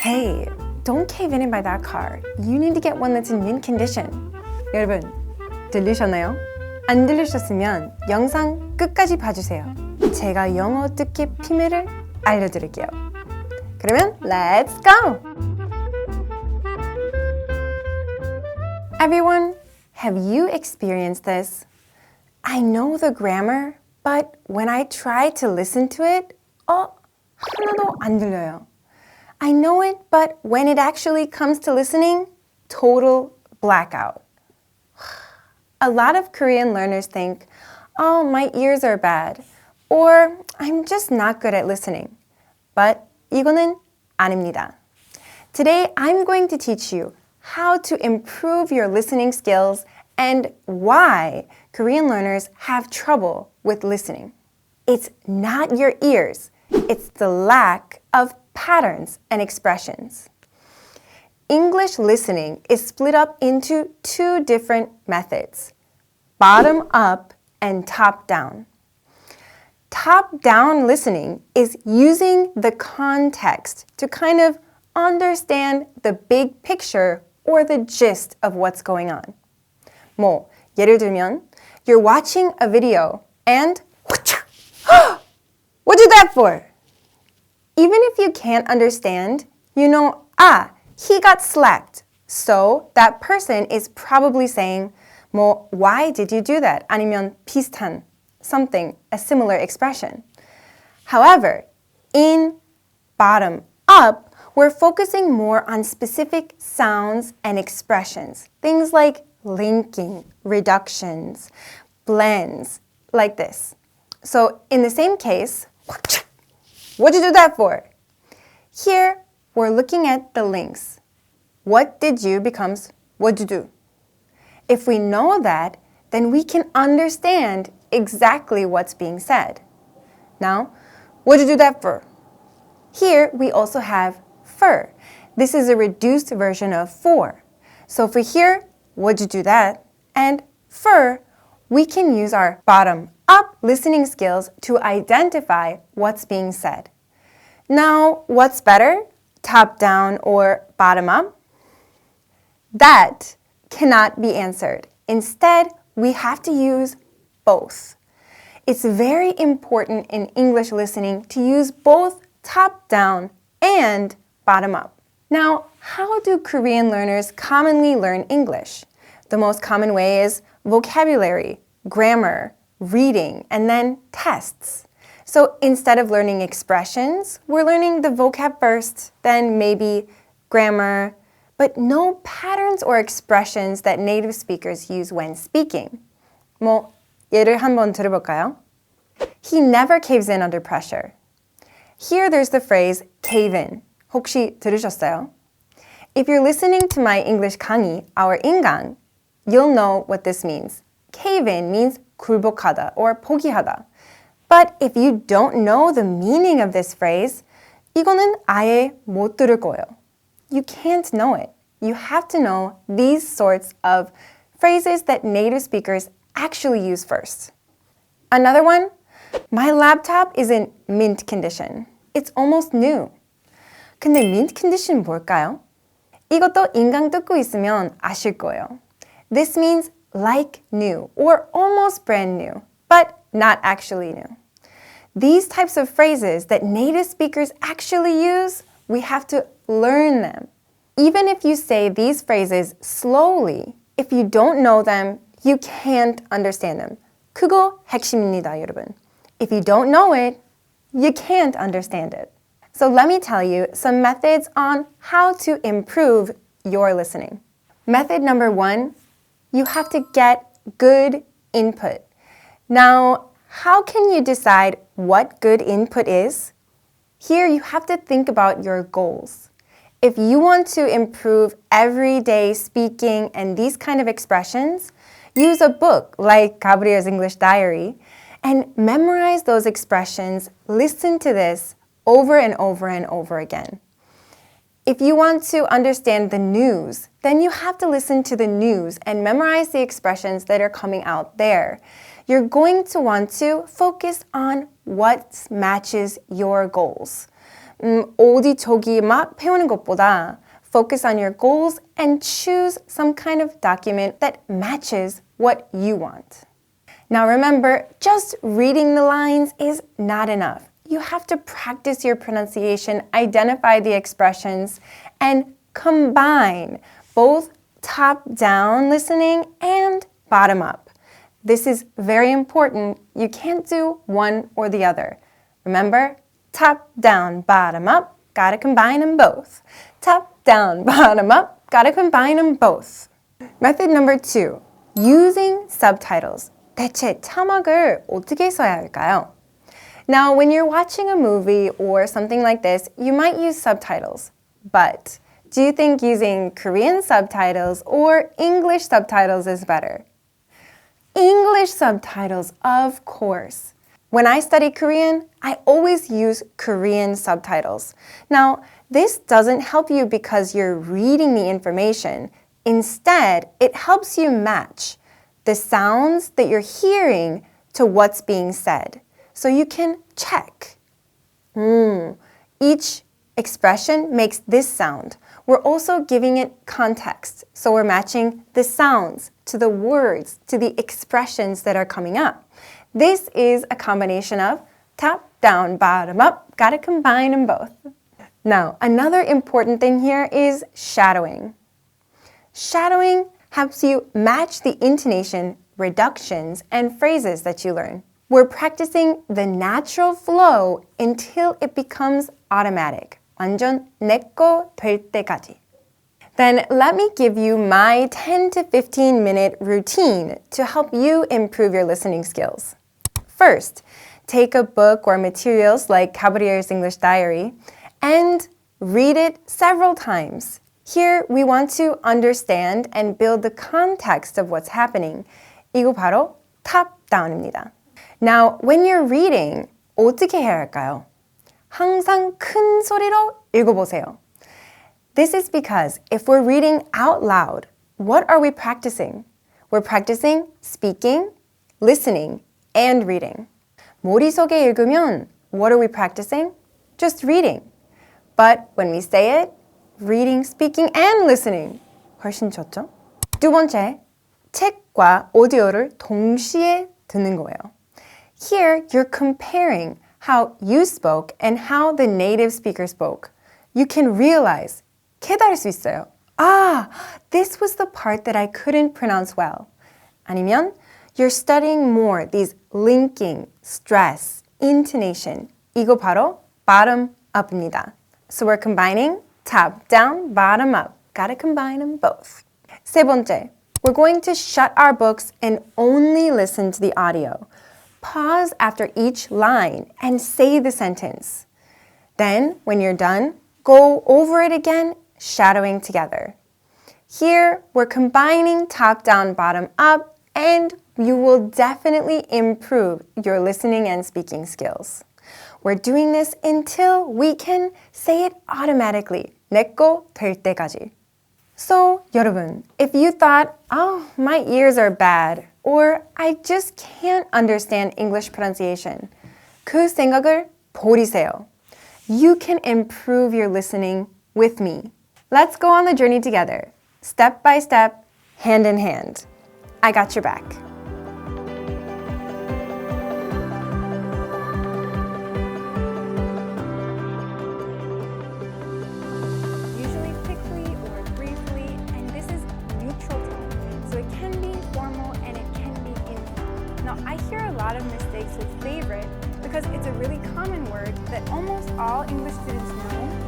Hey, don't cave in and buy that car. You need to get one that's in mint condition. 여러분, 들리셨나요? 안 들리셨으면 영상 끝까지 봐주세요. 제가 영어 듣기 비밀을 알려드릴게요. 그러면 let's go! Everyone, have you experienced this? I know the grammar, but when I try to listen to it, 하나도 안 들려요. I know it, but when it actually comes to listening, total blackout. A lot of Korean learners think, oh, my ears are bad, or I'm just not good at listening. But 이거는 아닙니다. Today, I'm going to teach you how to improve your listening skills and why Korean learners have trouble with listening. It's not your ears, it's the lack of patterns and expressions. English listening is split up into two different methods, bottom up and top down. Top down listening is using the context to kind of understand the big picture or the gist of what's going on. 예를 들면, you're watching a video and what'd you do that for? Even if you can't understand, you know, he got slapped. So that person is probably saying, why did you do that? 아니면 비슷한, something, a similar expression. However, in bottom up, we're focusing more on specific sounds and expressions. Things like linking, reductions, blends, like this. So in the same case, what'd you do that for? Here, we're looking at the links. What did you becomes what'd you do? If we know that, then we can understand exactly what's being said. Now, what'd you do that for? Here, we also have for. This is a reduced version of for. So for here, what'd you do that? And for, we can use our bottom up listening skills to identify what's being said. Now, what's better? Top down or bottom up? That cannot be answered. Instead, we have to use both. It's very important in English listening to use both top down and bottom up. Now, how do Korean learners commonly learn English? The most common way is vocabulary, grammar, reading, and then tests. So instead of learning expressions, we're learning the vocab first, then maybe grammar, but no patterns or expressions that native speakers use when speaking. 예를 한번 들어볼까요? He never caves in under pressure. Here there's the phrase cave in. 혹시 들으셨어요? If you're listening to my English 강의, our 인강, you'll know what this means. Cave in means 굴복하다 or 포기하다. But if you don't know the meaning of this phrase, 이거는 아예 못 들을 거예요. You can't know it. You have to know these sorts of phrases that native speakers actually use first. Another one, my laptop is in mint condition. It's almost new. 근데 mint condition 뭘까요? 이것도 인강 듣고 있으면 아실 거예요. This means like new or almost brand new, but not actually new. These types of phrases that native speakers actually use, we have to learn them. Even if you say these phrases slowly, if you don't know them, you can't understand them. 그거 핵심입니다, 여러분. If you don't know it, you can't understand it. So let me tell you some methods on how to improve your listening. Method number 1, you have to get good input. Now, how can you decide what good input is? Here, you have to think about your goals. If you want to improve everyday speaking and these kind of expressions, use a book like Gabriel's English Diary and memorize those expressions, listen to this over and over and over again. If you want to understand the news, then you have to listen to the news and memorize the expressions that are coming out there. You're going to want to focus on what matches your goals. 어디 저기 막 배우는 것보다 focus on your goals and choose some kind of document that matches what you want. Now remember, just reading the lines is not enough. You have to practice your pronunciation, identify the expressions, and combine both top-down listening and bottom-up. This is very important. You can't do one or the other. Remember, top-down, bottom-up, gotta combine them both. Top-down, bottom-up, gotta combine them both. Method number 2, using subtitles. 대체 자막을 어떻게 써야 할까요? Now, when you're watching a movie or something like this, you might use subtitles. But do you think using Korean subtitles or English subtitles is better? English subtitles, of course. When I study Korean, I always use Korean subtitles. Now, this doesn't help you because you're reading the information. Instead, it helps you match the sounds that you're hearing to what's being said. So you can check. Each expression makes this sound. We're also giving it context. So we're matching the sounds to the words, to the expressions that are coming up. This is a combination of top, down, bottom, up. Gotta combine them both. Now, another important thing here is shadowing. Shadowing helps you match the intonation, reductions, and phrases that you learn. We're practicing the natural flow until it becomes automatic. 완전 내꺼 될 때까지. Then let me give you my 10 to 15 minute routine to help you improve your listening skills. First, take a book or materials like Cabrier's English Diary and read it several times. Here, we want to understand and build the context of what's happening. 이거 바로 top-down입니다. Now, when you're reading, 어떻게 해야 할까요? 항상 큰 소리로 읽어보세요. This is because if we're reading out loud, what are we practicing? We're practicing speaking, listening, and reading. 머릿속에 읽으면 what are we practicing? Just reading. But when we say it, reading, speaking, and listening. 훨씬 좋죠? 두 번째, 책과 오디오를 동시에 듣는 거예요. Here, you're comparing how you spoke and how the native speaker spoke. You can realize, 깨달을 수 있어요. This was the part that I couldn't pronounce well. 아니면, you're studying more these linking, stress, intonation. 이거 바로 bottom up입니다. So we're combining top, down, bottom, up. Gotta combine them both. 세 번째, we're going to shut our books and only listen to the audio. Pause after each line and say the sentence. Then, when you're done, go over it again, shadowing together. Here, we're combining top, down, bottom, up, and you will definitely improve your listening and speaking skills. We're doing this until we can say it automatically. 내꺼 될 때까지. So, 여러분, if you thought, my ears are bad, or I just can't understand English pronunciation, 그 생각을 버리세요. You can improve your listening with me. Let's go on the journey together, step by step, hand in hand. I got your back. I hear a lot of mistakes with favorite because it's a really common word that almost all English students know,